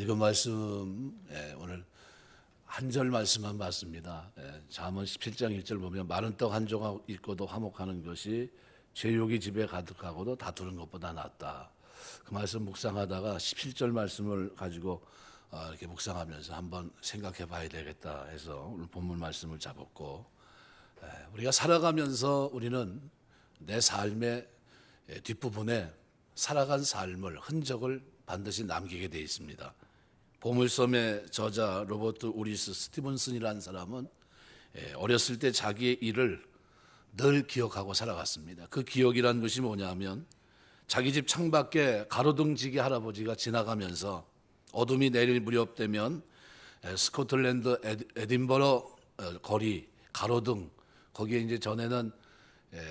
읽은 말씀 오늘 한 절 말씀만 봤습니다. 잠언 17장 1절 보면 마른 떡 한 조각 있고도 화목하는 것이 죄욕이 집에 가득하고도 다투는 것보다 낫다. 그 말씀 묵상하다가 17절 말씀을 가지고 이렇게 묵상하면서 한번 생각해 봐야 되겠다 해서 오늘 본문 말씀을 잡았고, 우리가 살아가면서 우리는 내 삶의 뒷부분에 살아간 삶을 흔적을 반드시 남기게 되어 있습니다. 보물섬의 저자 로버트 우리스 스티븐슨이라는 사람은 어렸을 때 자기의 일을 늘 기억하고 살아갔습니다. 그 기억이란 것이 뭐냐면 자기 집 창밖에 가로등지기 할아버지가 지나가면서 어둠이 내릴 무렵 되면 스코틀랜드 에딘버러 거리 가로등, 거기에 이제 전에는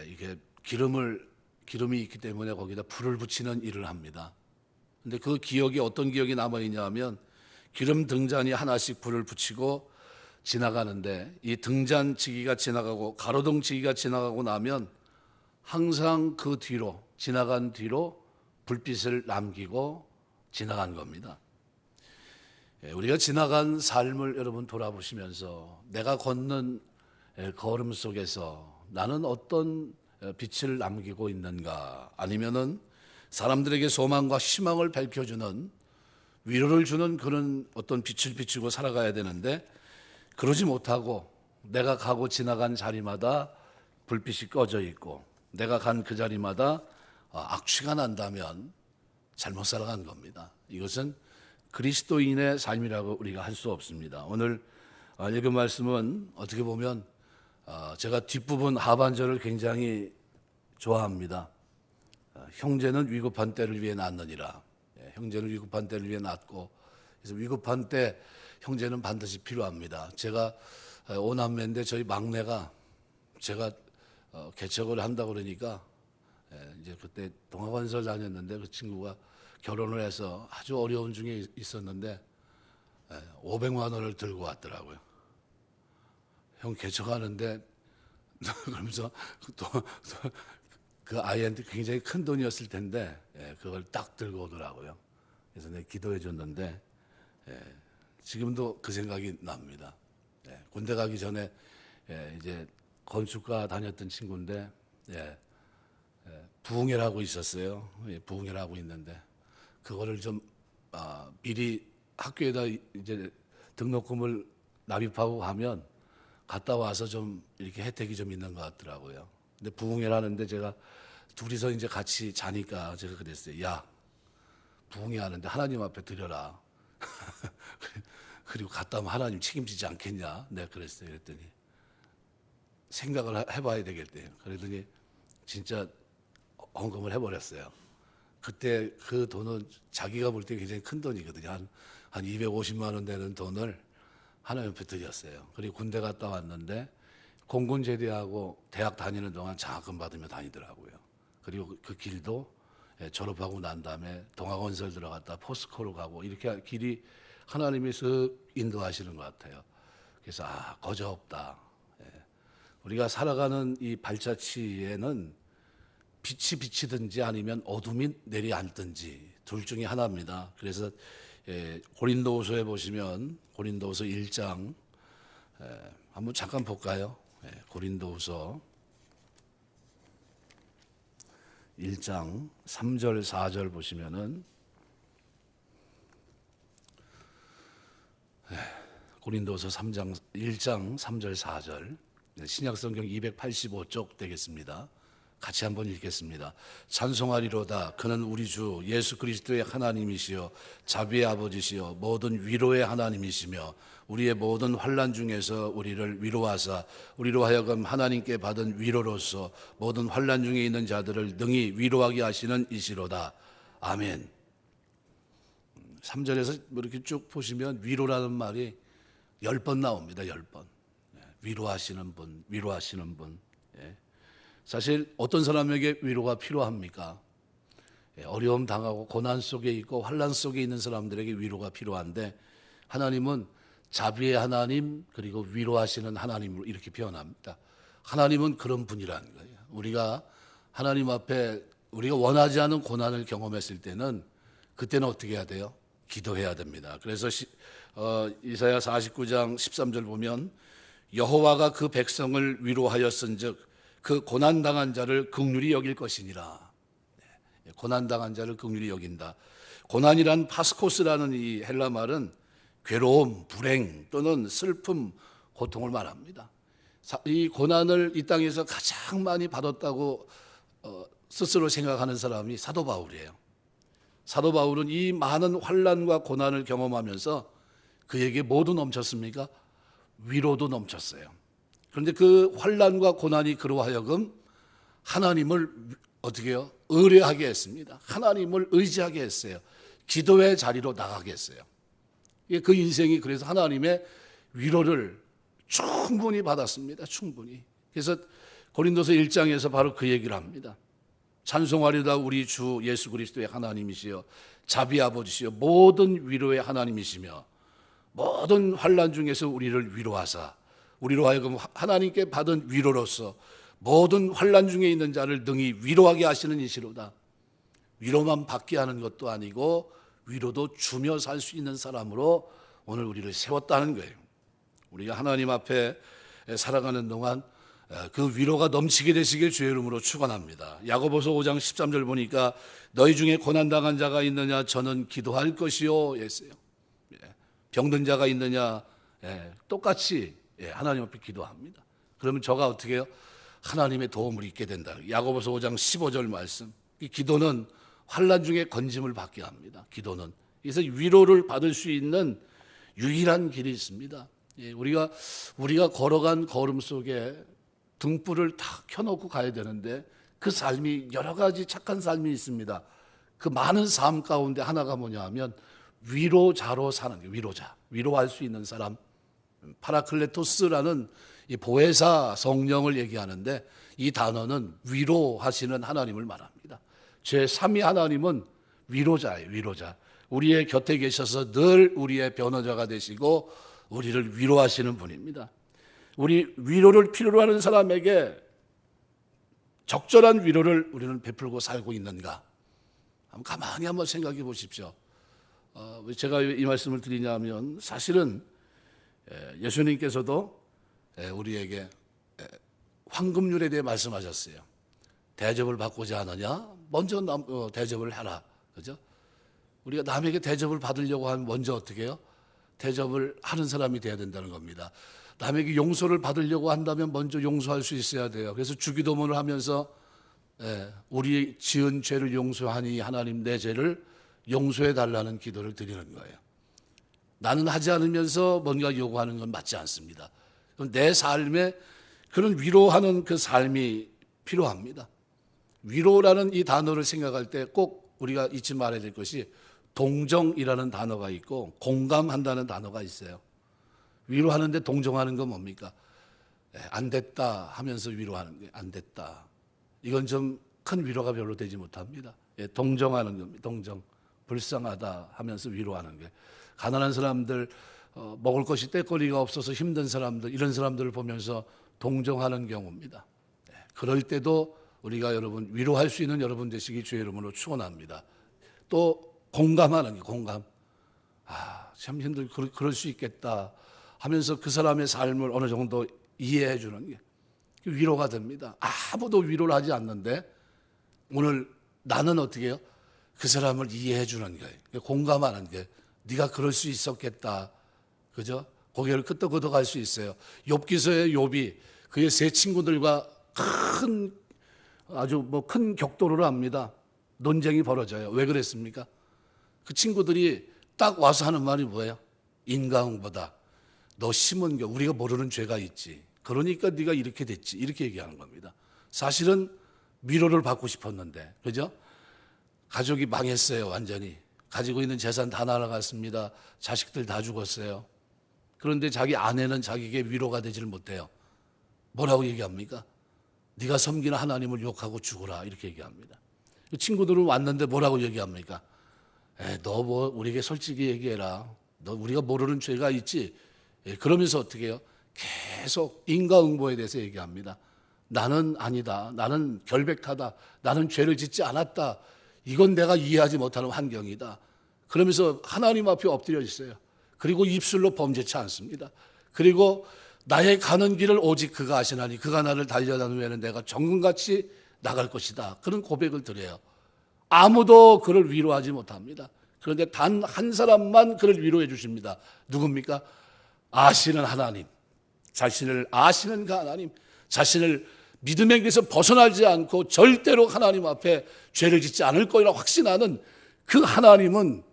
이게 기름이 있기 때문에 거기다 불을 붙이는 일을 합니다. 근데 그 기억이 어떤 기억이 남아 있냐면 기름 등잔이 하나씩 불을 붙이고 지나가는데, 이 등잔치기가 지나가고 가로등치기가 지나가고 나면 항상 그 뒤로 지나간 뒤로 불빛을 남기고 지나간 겁니다. 우리가 지나간 삶을 여러분 돌아보시면서 내가 걷는 걸음 속에서 나는 어떤 빛을 남기고 있는가, 아니면은 사람들에게 소망과 희망을 밝혀주는, 위로를 주는 그런 어떤 빛을 비추고 살아가야 되는데, 그러지 못하고 내가 가고 지나간 자리마다 불빛이 꺼져 있고 내가 간 그 자리마다 악취가 난다면 잘못 살아간 겁니다. 이것은 그리스도인의 삶이라고 우리가 할 수 없습니다. 오늘 읽은 말씀은 어떻게 보면 제가 뒷부분 하반절을 굉장히 좋아합니다. 형제는 위급한 때를 위해 낳느니라. 형제는 위급한 때를 위해 낳고, 그래서 위급한 때 형제는 반드시 필요합니다. 제가 5남매인데 저희 막내가 제가 개척을 한다고 그러니까 이제 그때 동아건설 다녔는데 그 친구가 결혼을 해서 아주 어려운 중에 있었는데 500만 원을 들고 왔더라고요. 형 개척하는데 그러면서 또 그 아이한테 굉장히 큰 돈이었을 텐데 그걸 딱 들고 오더라고요. 그래서 내가 기도해 줬는데 지금도 그 생각이 납니다. 군대 가기 전에 이제 건축가 다녔던 친구인데 부흥회라고 있었어요. 부흥회라고 있는데 그거를 좀 미리 학교에다 이제 등록금을 납입하고 가면 갔다 와서 좀 이렇게 혜택이 좀 있는 것 같더라고요. 근데 부흥회라는데 제가 둘이서 이제 같이 자니까 제가 그랬어요. 야, 부흥회 하는데 하나님 앞에 드려라. 그리고 갔다 오면 하나님 책임지지 않겠냐? 내가 그랬어요. 그랬더니 생각을 해봐야 되겠대요. 그러더니 진짜 헌금을 해버렸어요. 그때 그 돈은 자기가 볼 때 굉장히 큰 돈이거든요. 한 250만 원 되는 돈을 하나님 앞에 드렸어요. 그리고 군대 갔다 왔는데 공군 제대하고 대학 다니는 동안 장학금 받으며 다니더라고요. 그리고 그 길도 졸업하고 난 다음에 동아건설 들어갔다 포스코로 가고 이렇게 길이 하나님이 쓱 인도하시는 것 같아요. 그래서 거저 없다. 우리가 살아가는 이 발자취에는 빛이 비치든지 아니면 어둠이 내려앉든지 둘 중에 하나입니다. 그래서 고린도후서에 보시면 고린도후서 1장 한번 잠깐 볼까요? 고린도후서 1장 3절 4절 보시면은 고린도서 1장 3절 4절 신약성경 285쪽 되겠습니다. 같이 한번 읽겠습니다. 찬송하리로다. 그는 우리 주 예수 그리스도의 하나님이시여 자비의 아버지시여 모든 위로의 하나님이시며 우리의 모든 환난 중에서 우리를 위로하사 우리로 하여금 하나님께 받은 위로로서 모든 환난 중에 있는 자들을 능히 위로하게 하시는 이시로다. 아멘. 3절에서 이렇게 쭉 보시면 위로라는 말이 10번 나옵니다. 10번. 위로하시는 분, 위로하시는 분. 사실 어떤 사람에게 위로가 필요합니까? 어려움 당하고 고난 속에 있고 환난 속에 있는 사람들에게 위로가 필요한데, 하나님은 자비의 하나님 그리고 위로하시는 하나님으로 이렇게 표현합니다. 하나님은 그런 분이라는 거예요. 우리가 하나님 앞에 우리가 원하지 않은 고난을 경험했을 때는 그때는 어떻게 해야 돼요? 기도해야 됩니다. 그래서 이사야 49장 13절 보면 여호와가 그 백성을 위로하였은즉 그 고난당한 자를 긍휼히 여길 것이니라. 고난당한 자를 긍휼히 여긴다. 고난이란 파스코스라는 이 헬라 말은 괴로움, 불행 또는 슬픔, 고통을 말합니다. 이 고난을 이 땅에서 가장 많이 받았다고 스스로 생각하는 사람이 사도 바울이에요. 사도 바울은 이 많은 환난과 고난을 경험하면서 그에게 뭐도 넘쳤습니까? 위로도 넘쳤어요. 그런데 그 환난과 고난이 그로 하여금 하나님을 어떻게 해요? 의뢰하게 했습니다. 하나님을 의지하게 했어요. 기도의 자리로 나가게 했어요. 그 인생이 그래서 하나님의 위로를 충분히 받았습니다. 충분히. 그래서 고린도서 1장에서 바로 그 얘기를 합니다. 찬송하리다 우리 주 예수 그리스도의 하나님이시여 자비 아버지시여 모든 위로의 하나님이시며 모든 환난 중에서 우리를 위로하사 우리로 하여금 하나님께 받은 위로로서 모든 환난 중에 있는 자를 능히 위로하게 하시는 이시로다. 위로만 받게 하는 것도 아니고 위로도 주며 살 수 있는 사람으로 오늘 우리를 세웠다는 거예요. 우리가 하나님 앞에 살아가는 동안 그 위로가 넘치게 되시길 주의 이름으로 축원합니다. 야고보서 5장 13절 보니까 너희 중에 고난당한 자가 있느냐 저는 기도할 것이요 했어요. 병든 자가 있느냐 똑같이 하나님 앞에 기도합니다. 그러면 저가 어떻게 해요? 하나님의 도움을 잊게 된다. 야고보서 5장 15절 말씀. 이 기도는 환난 중에 건짐을 받게 합니다. 기도는. 그래서 위로를 받을 수 있는 유일한 길이 있습니다. 우리가 걸어간 걸음 속에 등불을 다 켜놓고 가야 되는데 그 삶이 여러 가지 착한 삶이 있습니다. 그 많은 삶 가운데 하나가 뭐냐 하면 위로자로 사는 게 위로자. 위로할 수 있는 사람. 파라클레토스라는 이 보혜사 성령을 얘기하는데 이 단어는 위로하시는 하나님을 말합니다. 제3위 하나님은 위로자예요. 위로자. 우리의 곁에 계셔서 늘 우리의 변호자가 되시고 우리를 위로하시는 분입니다. 우리 위로를 필요로 하는 사람에게 적절한 위로를 우리는 베풀고 살고 있는가? 가만히 한번 생각해 보십시오. 제가 이 말씀을 드리냐면 사실은 예수님께서도 우리에게 황금률에 대해 말씀하셨어요. 대접을 받고자 하느냐? 먼저 대접을 해라. 그죠? 우리가 남에게 대접을 받으려고 하면 먼저 어떻게 해요? 대접을 하는 사람이 돼야 된다는 겁니다. 남에게 용서를 받으려고 한다면 먼저 용서할 수 있어야 돼요. 그래서 주기도문을 하면서 우리 지은 죄를 용서하니 하나님 내 죄를 용서해 달라는 기도를 드리는 거예요. 나는 하지 않으면서 뭔가 요구하는 건 맞지 않습니다. 내 삶에 그런 위로하는 그 삶이 필요합니다. 위로라는 이 단어를 생각할 때 꼭 우리가 잊지 말아야 될 것이 동정이라는 단어가 있고 공감한다는 단어가 있어요. 위로하는데 동정하는 건 뭡니까? 안 됐다 하면서 위로하는 게 안 됐다. 이건 좀 큰 위로가 별로 되지 못합니다. 동정하는 겁니다. 동정. 불쌍하다 하면서 위로하는 게. 가난한 사람들, 먹을 것이 떼거리가 없어서 힘든 사람들, 이런 사람들을 보면서 동정하는 경우입니다. 그럴 때도 우리가 여러분 위로할 수 있는 여러분 되시기 주의 이름으로 축원합니다. 또 공감하는 게 공감. 참 그럴 수 있겠다 하면서 그 사람의 삶을 어느 정도 이해해 주는 게 위로가 됩니다. 아무도 위로를 하지 않는데 오늘 나는 어떻게 해요? 그 사람을 이해해 주는 거예요. 공감하는 게 네가 그럴 수 있었겠다. 그죠? 고개를 끄덕끄덕 할 수 있어요. 욥기서의 욥이 그의 세 친구들과 아주 큰 격돌을 합니다. 논쟁이 벌어져요. 왜 그랬습니까? 그 친구들이 딱 와서 하는 말이 뭐예요? 인간보다 너 심은 게 우리가 모르는 죄가 있지. 그러니까 네가 이렇게 됐지. 이렇게 얘기하는 겁니다. 사실은 위로를 받고 싶었는데, 그죠? 가족이 망했어요. 완전히. 가지고 있는 재산 다 날아갔습니다. 자식들 다 죽었어요. 그런데 자기 아내는 자기에게 위로가 되지를 못해요. 뭐라고 얘기합니까? 네가 섬기는 하나님을 욕하고 죽어라. 이렇게 얘기합니다. 그 친구들은 왔는데 뭐라고 얘기합니까? 너 우리에게 솔직히 얘기해라. 너 우리가 모르는 죄가 있지. 그러면서 어떻게 해요? 계속 인과응보에 대해서 얘기합니다. 나는 아니다. 나는 결백하다. 나는 죄를 짓지 않았다. 이건 내가 이해하지 못하는 환경이다. 그러면서 하나님 앞에 엎드려 있어요. 그리고 입술로 범죄치 않습니다. 그리고 나의 가는 길을 오직 그가 아시나니 그가 나를 달려다는 후에는 내가 정금같이 나갈 것이다. 그런 고백을 드려요. 아무도 그를 위로하지 못합니다. 그런데 단 한 사람만 그를 위로해 주십니다. 누굽니까? 아시는 하나님, 자신을 아시는 그 하나님, 자신을 믿음의 길에서 벗어나지 않고 절대로 하나님 앞에 죄를 짓지 않을 거라고 확신하는 그 하나님은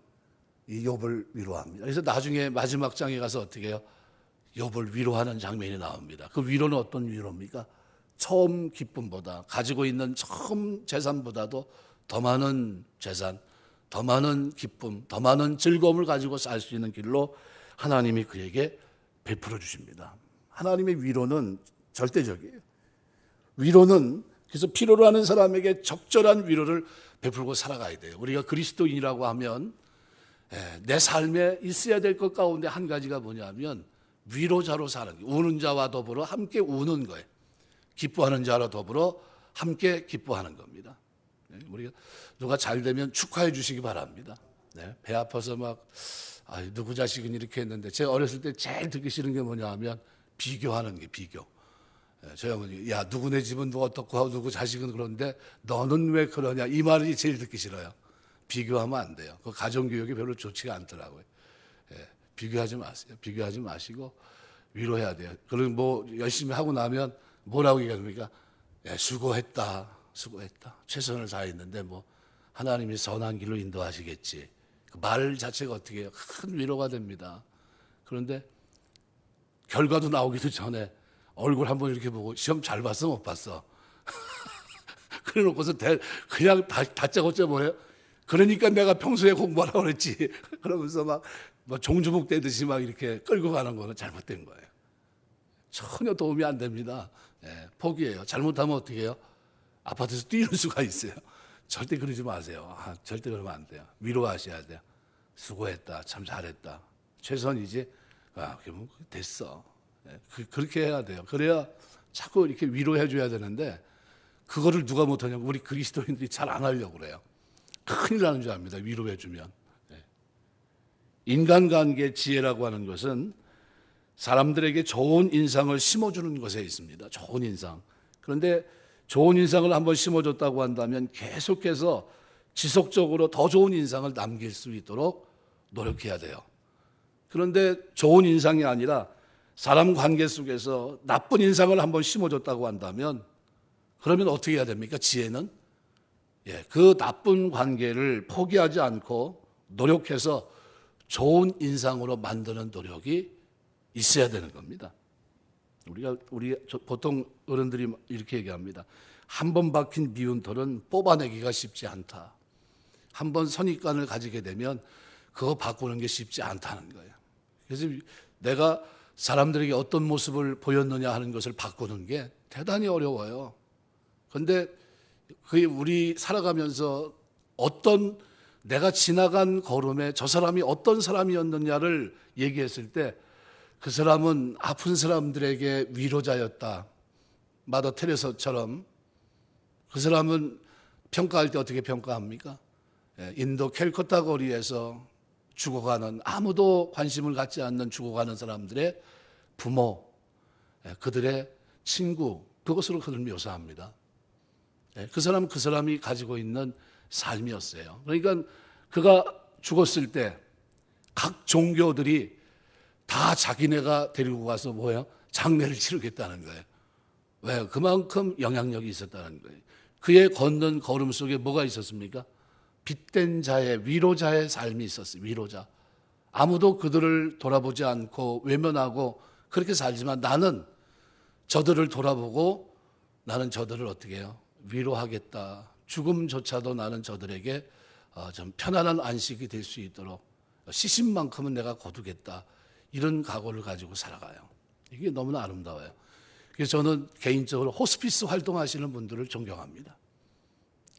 이 욥을 위로합니다. 그래서 나중에 마지막 장에 가서 어떻게 해요? 욥을 위로하는 장면이 나옵니다. 그 위로는 어떤 위로입니까? 처음 기쁨보다, 가지고 있는 처음 재산보다도 더 많은 재산, 더 많은 기쁨, 더 많은 즐거움을 가지고 살 수 있는 길로 하나님이 그에게 베풀어 주십니다. 하나님의 위로는 절대적이에요. 위로는 그래서 필요로 하는 사람에게 적절한 위로를 베풀고 살아가야 돼요. 우리가 그리스도인이라고 하면 내 삶에 있어야 될 것 가운데 한 가지가 뭐냐면 위로자로 사는 거예요. 우는 자와 더불어 함께 우는 거예요. 기뻐하는 자와 더불어 함께 기뻐하는 겁니다. 우리가 누가 잘 되면 축하해 주시기 바랍니다. 배 아파서 막 누구 자식은 이렇게 했는데 제가 어렸을 때 제일 듣기 싫은 게 뭐냐 하면 비교하는 게 비교. 저희 어머니 야 누구네 집은 누가 어떻고 하고 누구 자식은 그런데 너는 왜 그러냐 이 말이 제일 듣기 싫어요. 비교하면 안 돼요. 그 가정교육이 별로 좋지가 않더라고요. 비교하지 마세요. 비교하지 마시고 위로해야 돼요. 그리고 뭐 열심히 하고 나면 뭐라고 얘기합니까? 수고했다. 수고했다. 최선을 다했는데 뭐 하나님이 선한 길로 인도하시겠지. 그 말 자체가 어떻게 해요? 큰 위로가 됩니다. 그런데 결과도 나오기도 전에 얼굴 한번 이렇게 보고 시험 잘 봤어 못 봤어? 그래 놓고서 그냥 다짜고짜 뭐예요? 그러니까 내가 평소에 공부하라고 그랬지. 그러면서 막 종주복 떼듯이 막 이렇게 끌고 가는 거는 잘못된 거예요. 전혀 도움이 안 됩니다. 포기해요. 잘못하면 어떻게 해요? 아파트에서 뛰는 수가 있어요. 절대 그러지 마세요. 절대 그러면 안 돼요. 위로하셔야 돼요. 수고했다. 참 잘했다. 최선이지. 그러면 됐어. 그렇게 해야 돼요. 그래야 자꾸 이렇게 위로해 줘야 되는데 그거를 누가 못하냐고 우리 그리스도인들이 잘 안 하려고 그래요. 큰일 나는 줄 압니다. 위로해 주면. 인간관계 지혜라고 하는 것은 사람들에게 좋은 인상을 심어주는 것에 있습니다. 좋은 인상. 그런데 좋은 인상을 한번 심어줬다고 한다면 계속해서 지속적으로 더 좋은 인상을 남길 수 있도록 노력해야 돼요. 그런데 좋은 인상이 아니라 사람 관계 속에서 나쁜 인상을 한번 심어줬다고 한다면 그러면 어떻게 해야 됩니까? 지혜는 그 나쁜 관계를 포기하지 않고 노력해서 좋은 인상으로 만드는 노력이 있어야 되는 겁니다. 우리 보통 어른들이 이렇게 얘기합니다. 한 번 박힌 미운 털은 뽑아내기가 쉽지 않다. 한 번 선입관을 가지게 되면 그거 바꾸는 게 쉽지 않다는 거예요. 그래서 내가 사람들에게 어떤 모습을 보였느냐 하는 것을 바꾸는 게 대단히 어려워요. 그런데 그게 우리 살아가면서 어떤 내가 지나간 걸음에 저 사람이 어떤 사람이었느냐를 얘기했을 때 그 사람은 아픈 사람들에게 위로자였다. 마더 테레사처럼 그 사람은 평가할 때 어떻게 평가합니까? 인도 캘커타 거리에서 죽어가는 아무도 관심을 갖지 않는 죽어가는 사람들의 부모, 그들의 친구 그것으로 그들 묘사합니다. 그 사람이 가지고 있는 삶이었어요. 그러니까 그가 죽었을 때 각 종교들이 다 자기네가 데리고 가서 뭐예요? 장례를 치르겠다는 거예요. 왜? 그만큼 영향력이 있었다는 거예요. 그의 걷는 걸음 속에 뭐가 있었습니까? 빚된 자의 위로자의 삶이 있었어요. 위로자. 아무도 그들을 돌아보지 않고 외면하고 그렇게 살지만 나는 저들을 돌아보고 나는 저들을 어떻게 해요? 위로하겠다. 죽음조차도 나는 저들에게 좀 편안한 안식이 될 수 있도록 시신만큼은 내가 거두겠다. 이런 각오를 가지고 살아가요. 이게 너무나 아름다워요. 그래서 저는 개인적으로 호스피스 활동하시는 분들을 존경합니다.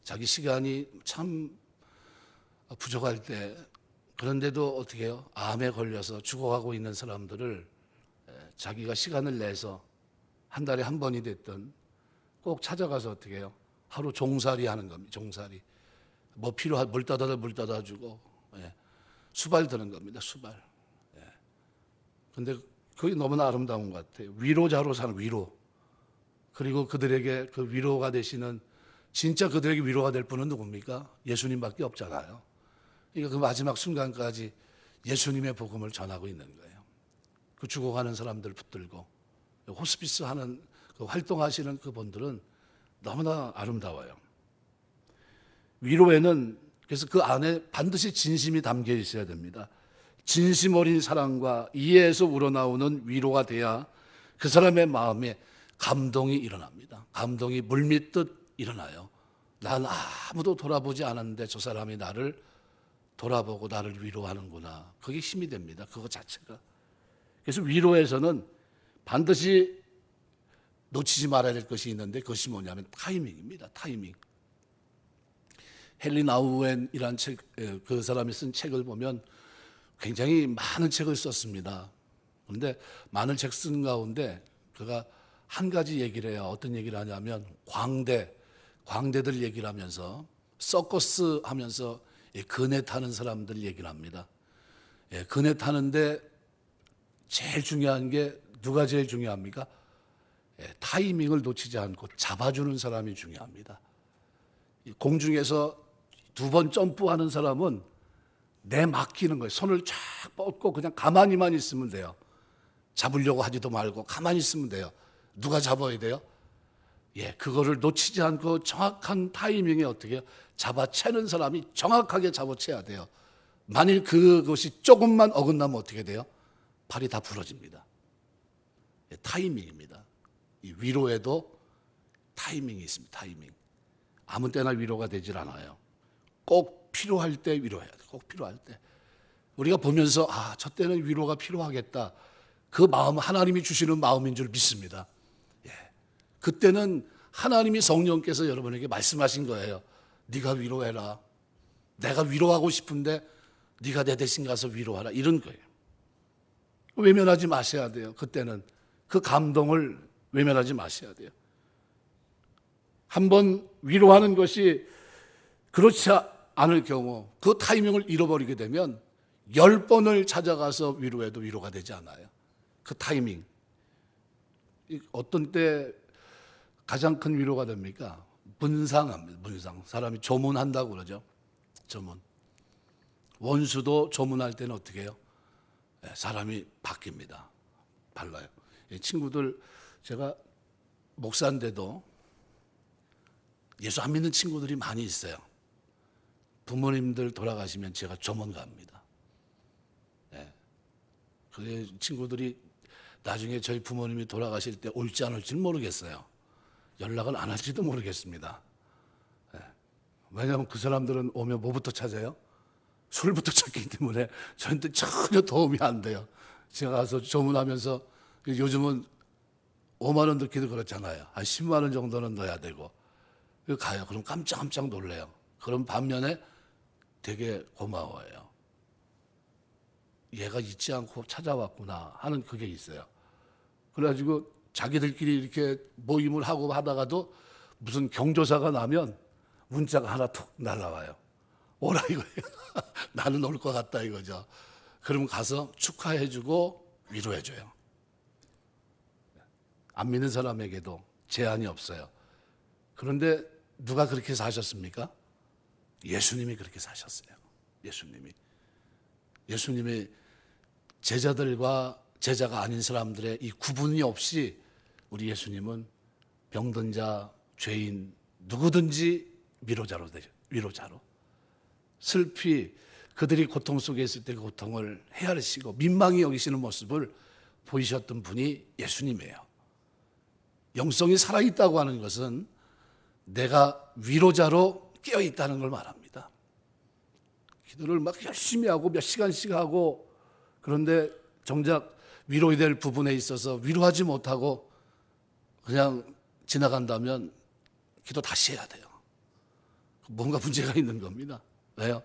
자기 시간이 참 부족할 때 그런데도 어떻게 해요? 암에 걸려서 죽어가고 있는 사람들을 자기가 시간을 내서 한 달에 한 번이 됐든 꼭 찾아가서 어떻게 해요? 하루 종살이 하는 겁니다. 종살이. 뭐 필요한 물 떠다 주고 수발 드는 겁니다. 수발. 예. 근데 그게 너무나 아름다운 것 같아요. 위로자로 사는 위로. 그리고 그들에게 그 위로가 되시는, 진짜 그들에게 위로가 될 분은 누굽니까? 예수님밖에 없잖아요. 그러니까 그 마지막 순간까지 예수님의 복음을 전하고 있는 거예요. 그 죽어가는 사람들 붙들고 호스피스 하는 그 활동하시는 그분들은 너무나 아름다워요. 위로에는 그래서 그 안에 반드시 진심이 담겨 있어야 됩니다. 진심 어린 사랑과 이해에서 우러나오는 위로가 돼야 그 사람의 마음에 감동이 일어납니다. 감동이 물밀듯 일어나요. 난 아무도 돌아보지 않았는데 저 사람이 나를 돌아보고 나를 위로하는구나. 그게 힘이 됩니다. 그거 자체가. 그래서 위로에서는 반드시 놓치지 말아야 될 것이 있는데 그것이 뭐냐면 타이밍입니다. 타이밍. 헨리 나우엔이라는 책, 그 사람이 쓴 책을 보면 굉장히 많은 책을 썼습니다. 그런데 많은 책 쓴 가운데 그가 한 가지 얘기를 해요. 어떤 얘기를 하냐면 광대들 얘기를 하면서 서커스 하면서 그네 타는 사람들 얘기를 합니다. 그네 타는데 제일 중요한 게 누가 제일 중요합니까? 타이밍을 놓치지 않고 잡아주는 사람이 중요합니다. 공중에서 2번 점프하는 사람은 내 맡기는 거예요. 손을 쫙 뻗고 그냥 가만히만 있으면 돼요. 잡으려고 하지도 말고 가만히 있으면 돼요. 누가 잡아야 돼요? 그거를 놓치지 않고 정확한 타이밍에 어떻게 해요? 잡아채는 사람이 정확하게 잡아채야 돼요. 만일 그것이 조금만 어긋나면 어떻게 돼요? 팔이 다 부러집니다. 타이밍입니다. 이 위로에도 타이밍이 있습니다. 타이밍. 아무 때나 위로가 되질 않아요. 꼭 필요할 때 위로해야 돼요. 꼭 필요할 때. 우리가 보면서 저 때는 위로가 필요하겠다. 그 마음 하나님이 주시는 마음인 줄 믿습니다. 그때는 하나님이 성령께서 여러분에게 말씀하신 거예요. 네가 위로해라. 내가 위로하고 싶은데 네가 내 대신 가서 위로하라. 이런 거예요. 외면하지 마셔야 돼요. 그때는 그 감동을 외면하지 마셔야 돼요. 한번 위로하는 것이 그렇지 않을 경우 그 타이밍을 잃어버리게 되면 10번을 찾아가서 위로해도 위로가 되지 않아요. 그 타이밍. 어떤 때 가장 큰 위로가 됩니까? 문상합니다. 문상. 사람이 조문한다고 그러죠. 조문. 원수도 조문할 때는 어떻게 해요? 사람이 바뀝니다. 달라요. 친구들, 제가 목사인데도 예수 안 믿는 친구들이 많이 있어요. 부모님들 돌아가시면 제가 조문 갑니다. 그 친구들이 나중에 저희 부모님이 돌아가실 때 올지 안 올지 모르겠어요. 연락을 안 할지도 모르겠습니다. 왜냐하면 그 사람들은 오면 뭐부터 찾아요? 술부터 찾기 때문에 저한테 전혀 도움이 안 돼요. 제가 가서 조문하면서 요즘은 5만 원 넣기도 그렇잖아요. 한 10만 원 정도는 넣어야 되고 가요. 그럼 깜짝 놀래요. 그럼 반면에 되게 고마워요. 얘가 잊지 않고 찾아왔구나 하는 그게 있어요. 그래가지고 자기들끼리 이렇게 모임을 하고 하다가도 무슨 경조사가 나면 문자가 하나 툭 날라와요. 오라 이거예요. 나는 올 것 같다 이거죠. 그럼 가서 축하해주고 위로해줘요. 안 믿는 사람에게도 제한이 없어요. 그런데 누가 그렇게 사셨습니까? 예수님이 그렇게 사셨어요. 예수님이 제자들과 제자가 아닌 사람들의 이 구분이 없이 우리 예수님은 병든 자, 죄인 누구든지 위로자로 슬피 그들이 고통 속에 있을 때 그 고통을 헤아리시고 민망히 여기시는 모습을 보이셨던 분이 예수님이에요. 영성이 살아있다고 하는 것은 내가 위로자로 깨어있다는 걸 말합니다. 기도를 막 열심히 하고 몇 시간씩 하고 그런데 정작 위로해야 될 부분에 있어서 위로하지 못하고 그냥 지나간다면 기도 다시 해야 돼요. 뭔가 문제가 있는 겁니다. 왜요?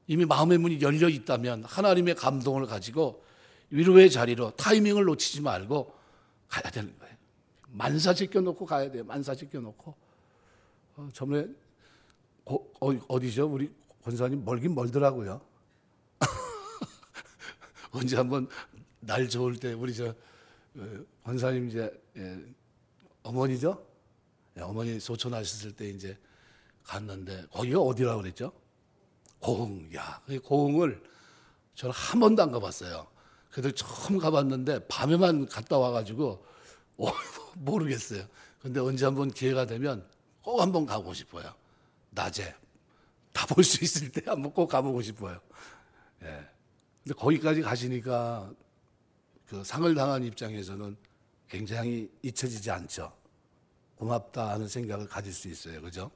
이미 마음의 문이 열려 있다면 하나님의 감동을 가지고 위로의 자리로 타이밍을 놓치지 말고 가야 되는 거예요. 만사 제껴놓고 가야 돼요. 만사 제껴놓고. 저번에 어디죠? 우리 권사님 멀긴 멀더라고요. 언제 한번 날 좋을 때 우리 권사님 어머니죠? 어머니 소촌 하셨을 때 이제 갔는데 거기가 어디라고 그랬죠? 고흥. 야, 그 고흥을 저는 한 번도 안 가봤어요. 그래도 처음 가봤는데 밤에만 갔다 와가지고 모르겠어요. 근데 언제 한번 기회가 되면 꼭 한번 가고 싶어요. 낮에 다 볼 수 있을 때 한번 꼭 가보고 싶어요. 예. 근데 거기까지 가시니까 그 상을 당한 입장에서는 굉장히 잊혀지지 않죠. 고맙다 하는 생각을 가질 수 있어요. 그죠?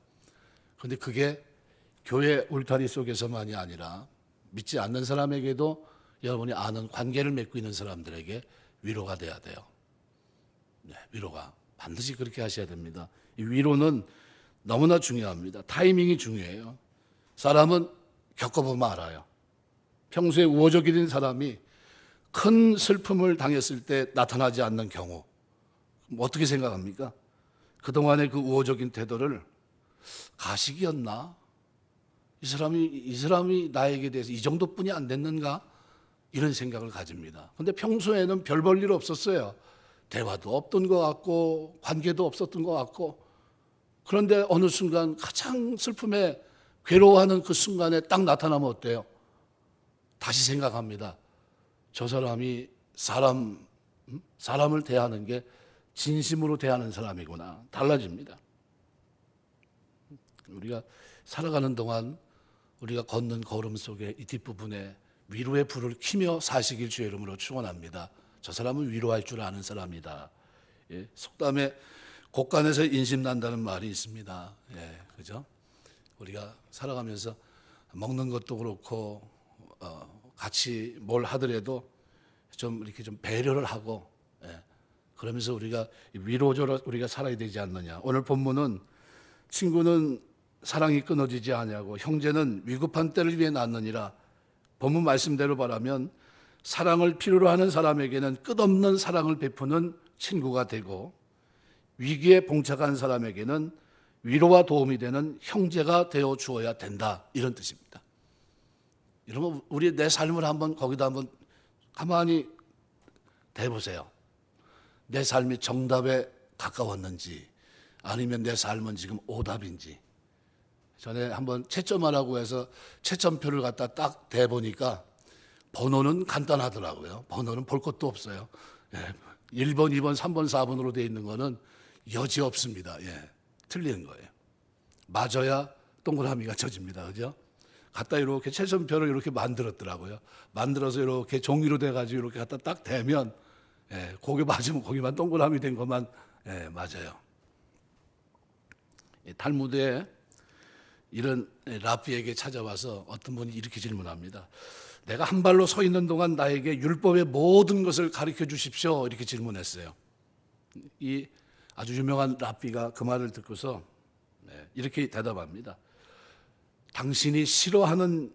근데 그게 교회 울타리 속에서만이 아니라 믿지 않는 사람에게도 여러분이 아는 관계를 맺고 있는 사람들에게 위로가 돼야 돼요. 네, 위로가. 반드시 그렇게 하셔야 됩니다. 이 위로는 너무나 중요합니다. 타이밍이 중요해요. 사람은 겪어보면 알아요. 평소에 우호적인 사람이 큰 슬픔을 당했을 때 나타나지 않는 경우 어떻게 생각합니까? 그동안의 그 우호적인 태도를 가식이었나? 이 사람이 나에게 대해서 이 정도뿐이 안 됐는가? 이런 생각을 가집니다. 근데 평소에는 별 볼 일 없었어요. 대화도 없던 것 같고 관계도 없었던 것 같고, 그런데 어느 순간 가장 슬픔에 괴로워하는 그 순간에 딱 나타나면 어때요? 다시 생각합니다. 저 사람이 사람을 대하는 게 진심으로 대하는 사람이구나. 달라집니다. 우리가 살아가는 동안 우리가 걷는 걸음 속에 이 뒷부분에 위로의 불을 켜며 사시길 주의 이름으로 축원합니다. 저 사람은 위로할 줄 아는 사람이다. 예, 속담에 곡간에서 인심 난다는 말이 있습니다. 예, 그죠? 우리가 살아가면서 먹는 것도 그렇고 같이 뭘 하더라도 좀 이렇게 좀 배려를 하고, 예, 그러면서 우리가 위로적으로 우리가 살아야 되지 않느냐. 오늘 본문은 친구는 사랑이 끊어지지 아니하고 형제는 위급한 때를 위해 낳느니라. 본문 말씀대로 말하면 사랑을 필요로 하는 사람에게는 끝없는 사랑을 베푸는 친구가 되고, 위기에 봉착한 사람에게는 위로와 도움이 되는 형제가 되어 주어야 된다. 이런 뜻입니다. 여러분, 우리 내 삶을 거기다 한번 가만히 대보세요. 내 삶이 정답에 가까웠는지 아니면 내 삶은 지금 오답인지. 전에 한번 채점하라고 해서 채점표를 갖다 딱 대보니까 번호는 간단하더라고요. 번호는 볼 것도 없어요. 예, 1번, 2번, 3번, 4번으로 되어 있는 거는 여지 없습니다. 예, 틀리는 거예요. 맞아야 동그라미가 쳐집니다. 그죠? 갖다 이렇게 채점표를 이렇게 만들었더라고요. 만들어서 이렇게 종이로 돼가지고 이렇게 갖다 딱 대면, 예, 거기 맞으면 거기만 동그라미 된 것만, 예, 맞아요. 탈무드에 이런 라피에게 찾아와서 어떤 분이 이렇게 질문합니다. 내가 한 발로 서 있는 동안 나에게 율법의 모든 것을 가르쳐 주십시오. 이렇게 질문했어요. 이 아주 유명한 라피가 그 말을 듣고서 이렇게 대답합니다. 당신이 싫어하는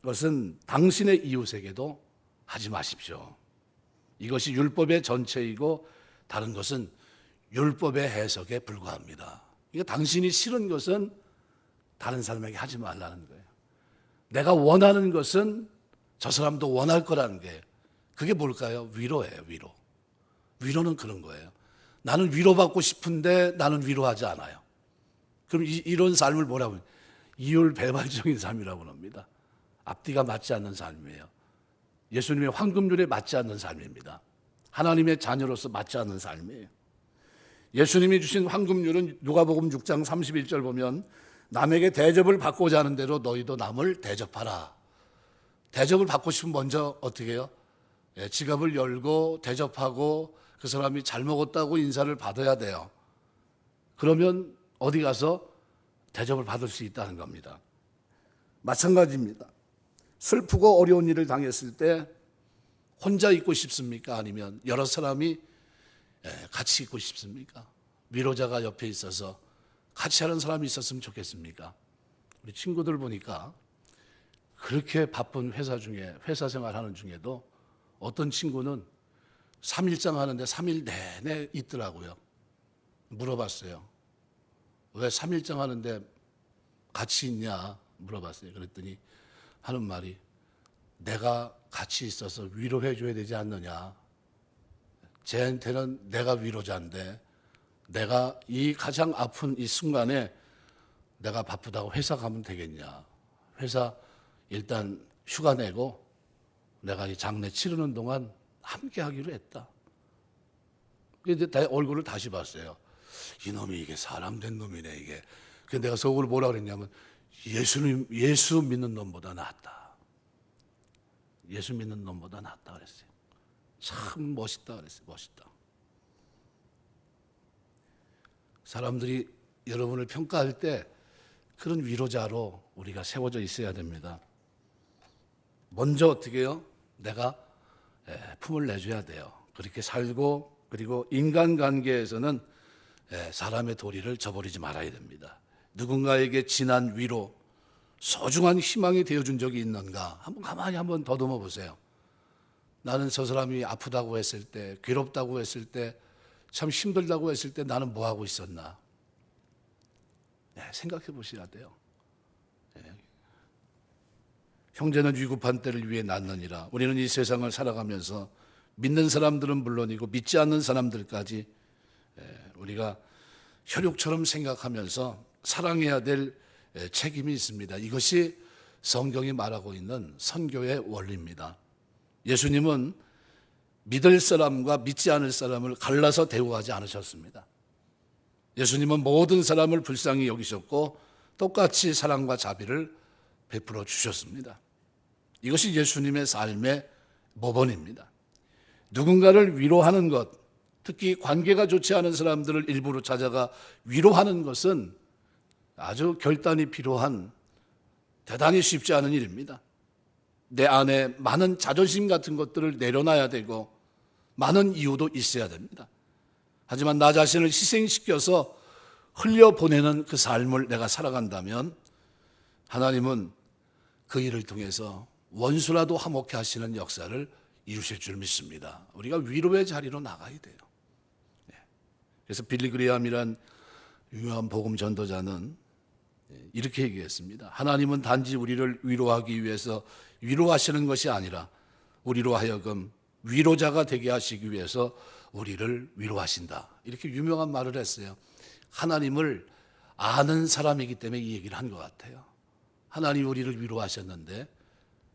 것은 당신의 이웃에게도 하지 마십시오. 이것이 율법의 전체이고 다른 것은 율법의 해석에 불과합니다. 그러니까 당신이 싫은 것은 다른 사람에게 하지 말라는 거예요. 내가 원하는 것은 저 사람도 원할 거라는 거예요. 그게 뭘까요? 위로예요, 위로. 위로는 그런 거예요. 나는 위로받고 싶은데 나는 위로하지 않아요. 그럼 이런 삶을 뭐라고 해요? 이율배반적인 삶이라고 합니다. 앞뒤가 맞지 않는 삶이에요. 예수님의 황금률에 맞지 않는 삶입니다. 하나님의 자녀로서 맞지 않는 삶이에요. 예수님이 주신 황금률은 누가복음 6장 31절 보면 남에게 대접을 받고자 하는 대로 너희도 남을 대접하라. 대접을 받고 싶으면 먼저 어떻게 해요? 지갑을 열고 대접하고 그 사람이 잘 먹었다고 인사를 받아야 돼요. 그러면 어디 가서 대접을 받을 수 있다는 겁니다. 마찬가지입니다. 슬프고 어려운 일을 당했을 때 혼자 있고 싶습니까? 아니면 여러 사람이 같이 있고 싶습니까? 위로자가 옆에 있어서 같이 하는 사람이 있었으면 좋겠습니까? 우리 친구들 보니까 그렇게 바쁜 회사 생활하는 중에도 어떤 친구는 3일장 하는데 3일 내내 있더라고요. 물어봤어요. 왜 3일장 하는데 같이 있냐 물어봤어요. 그랬더니 하는 말이 내가 같이 있어서 위로해 줘야 되지 않느냐. 쟤한테는 내가 위로자인데 내가 이 가장 아픈 이 순간에 내가 바쁘다고 회사 가면 되겠냐. 회사 일단 휴가 내고 내가 이 장례 치르는 동안 함께 하기로 했다. 근데 얼굴을 다시 봤어요. 이놈이 이게 사람 된 놈이네 이게. 그래서 내가 속으로 뭐라 그랬냐면 예수 믿는 놈보다 낫다. 예수 믿는 놈보다 낫다 그랬어요. 참 멋있다 그랬어요. 멋있다. 사람들이 여러분을 평가할 때 그런 위로자로 우리가 세워져 있어야 됩니다. 먼저 어떻게 해요? 내가 품을 내줘야 돼요. 그렇게 살고 그리고 인간관계에서는 사람의 도리를 저버리지 말아야 됩니다. 누군가에게 진한 위로, 소중한 희망이 되어준 적이 있는가? 가만히 한번 더듬어 보세요. 나는 저 사람이 아프다고 했을 때, 괴롭다고 했을 때, 참 힘들다고 했을 때 나는 뭐 하고 있었나? 생각해 보셔야 돼요. 형제는 위급한 때를 위해 낳느니라. 우리는 이 세상을 살아가면서 믿는 사람들은 물론이고 믿지 않는 사람들까지 우리가 혈육처럼 생각하면서 사랑해야 될 책임이 있습니다. 이것이 성경이 말하고 있는 선교의 원리입니다. 예수님은 믿을 사람과 믿지 않을 사람을 갈라서 대우하지 않으셨습니다. 예수님은 모든 사람을 불쌍히 여기셨고 똑같이 사랑과 자비를 베풀어 주셨습니다. 이것이 예수님의 삶의 모본입니다. 누군가를 위로하는 것, 특히 관계가 좋지 않은 사람들을 일부러 찾아가 위로하는 것은 아주 결단이 필요한 대단히 쉽지 않은 일입니다. 내 안에 많은 자존심 같은 것들을 내려놔야 되고 많은 이유도 있어야 됩니다. 하지만 나 자신을 희생시켜서 흘려보내는 그 삶을 내가 살아간다면 하나님은 그 일을 통해서 원수라도 화목케 하시는 역사를 이루실 줄 믿습니다. 우리가 위로의 자리로 나가야 돼요. 그래서 빌리 그레함이란 유명한 복음 전도자는 이렇게 얘기했습니다. 하나님은 단지 우리를 위로하기 위해서 위로하시는 것이 아니라 우리로 하여금 위로자가 되게 하시기 위해서 우리를 위로하신다. 이렇게 유명한 말을 했어요. 하나님을 아는 사람이기 때문에 이 얘기를 한 것 같아요. 하나님이 우리를 위로하셨는데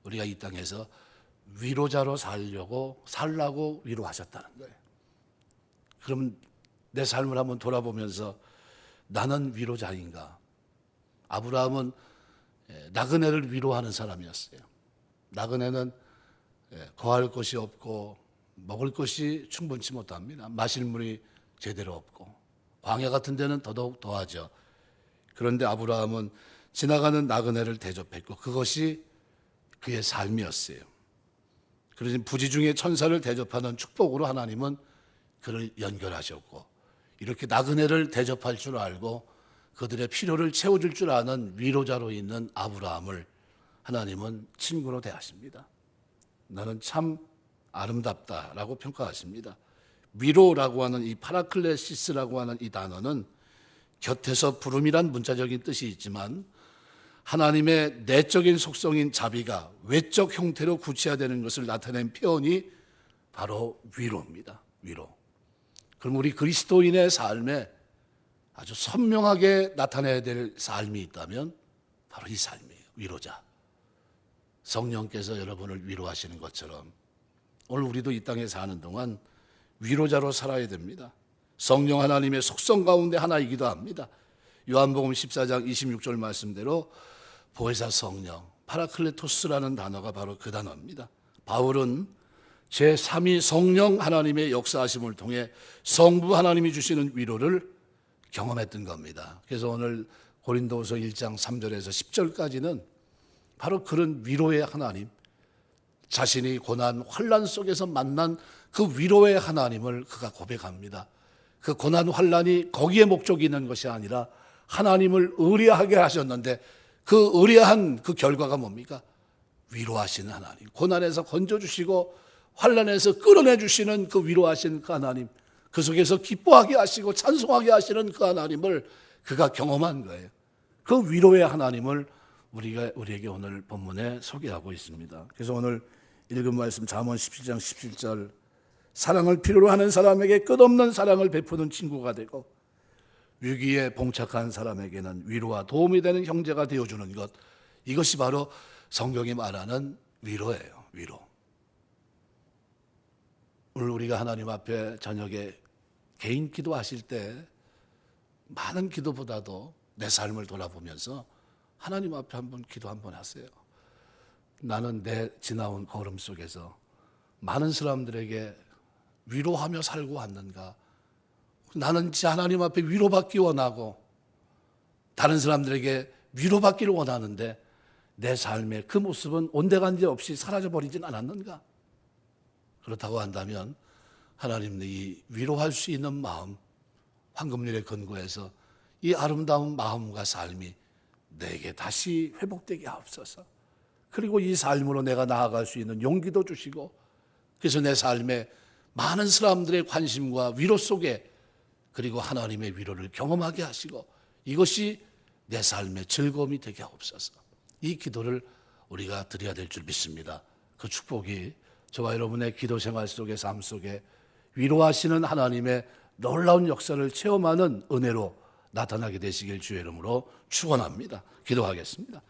우리가 이 땅에서 위로자로 살라고 위로하셨다는 거예요. 그럼 내 삶을 한번 돌아보면서 나는 위로자인가? 아브라함은 나그네를 위로하는 사람이었어요. 나그네는 거할 곳이 없고 먹을 것이 충분치 못합니다. 마실 물이 제대로 없고 광야 같은 데는 더더욱 더하죠. 그런데 아브라함은 지나가는 나그네를 대접했고 그것이 그의 삶이었어요. 그래서 부지 중에 천사를 대접하는 축복으로 하나님은 그를 연결하셨고 이렇게 나그네를 대접할 줄 알고 그들의 필요를 채워줄 줄 아는 위로자로 있는 아브라함을 하나님은 친구로 대하십니다. 나는 참 아름답다라고 평가하십니다. 위로라고 하는 이 파라클레시스라고 하는 이 단어는 곁에서 부름이란 문자적인 뜻이 있지만 하나님의 내적인 속성인 자비가 외적 형태로 구체화되는 것을 나타낸 표현이 바로 위로입니다. 위로. 그럼 우리 그리스도인의 삶에 아주 선명하게 나타내야 될 삶이 있다면 바로 이 삶이에요. 위로자. 성령께서 여러분을 위로하시는 것처럼 오늘 우리도 이 땅에 사는 동안 위로자로 살아야 됩니다. 성령 하나님의 속성 가운데 하나이기도 합니다. 요한복음 14장 26절 말씀대로 보혜사 성령, 파라클레토스라는 단어가 바로 그 단어입니다. 바울은 제3위 성령 하나님의 역사하심을 통해 성부 하나님이 주시는 위로를 경험했던 겁니다. 그래서 오늘 고린도후서 1장 3절에서 10절까지는 바로 그런 위로의 하나님, 자신이 고난, 환난 속에서 만난 그 위로의 하나님을 그가 고백합니다. 그 고난, 환난이 거기에 목적이 있는 것이 아니라 하나님을 의뢰하게 하셨는데 그 의뢰한 그 결과가 뭡니까? 위로하시는 하나님, 고난에서 건져주시고 환난에서 끌어내주시는 그 위로하신 그 하나님, 그 속에서 기뻐하게 하시고 찬송하게 하시는 그 하나님을 그가 경험한 거예요. 그 위로의 하나님을 우리에게 오늘 본문에 소개하고 있습니다. 그래서 오늘 읽은 말씀 잠언 17장 17절, 사랑을 필요로 하는 사람에게 끝없는 사랑을 베푸는 친구가 되고 위기에 봉착한 사람에게는 위로와 도움이 되는 형제가 되어주는 것, 이것이 바로 성경이 말하는 위로예요. 위로. 오늘 우리가 하나님 앞에 저녁에 개인 기도하실 때 많은 기도보다도 내 삶을 돌아보면서 하나님 앞에 한번 기도 한번 하세요. 나는 내 지나온 걸음 속에서 많은 사람들에게 위로하며 살고 왔는가? 나는 진짜 하나님 앞에 위로받기 원하고 다른 사람들에게 위로받기를 원하는데 내 삶의 그 모습은 온데간데 없이 사라져버리진 않았는가? 그렇다고 한다면 하나님 이 위로할 수 있는 마음, 황금률에 근거해서 이 아름다운 마음과 삶이 내게 다시 회복되게 하옵소서. 그리고 이 삶으로 내가 나아갈 수 있는 용기도 주시고, 그래서 내 삶에 많은 사람들의 관심과 위로 속에 그리고 하나님의 위로를 경험하게 하시고, 이것이 내 삶의 즐거움이 되게 하옵소서. 이 기도를 우리가 드려야 될 줄 믿습니다. 그 축복이 저와 여러분의 기도 생활 속의 삶 속에 위로하시는 하나님의 놀라운 역사를 체험하는 은혜로 나타나게 되시길 주의 이름으로 축원합니다. 기도하겠습니다.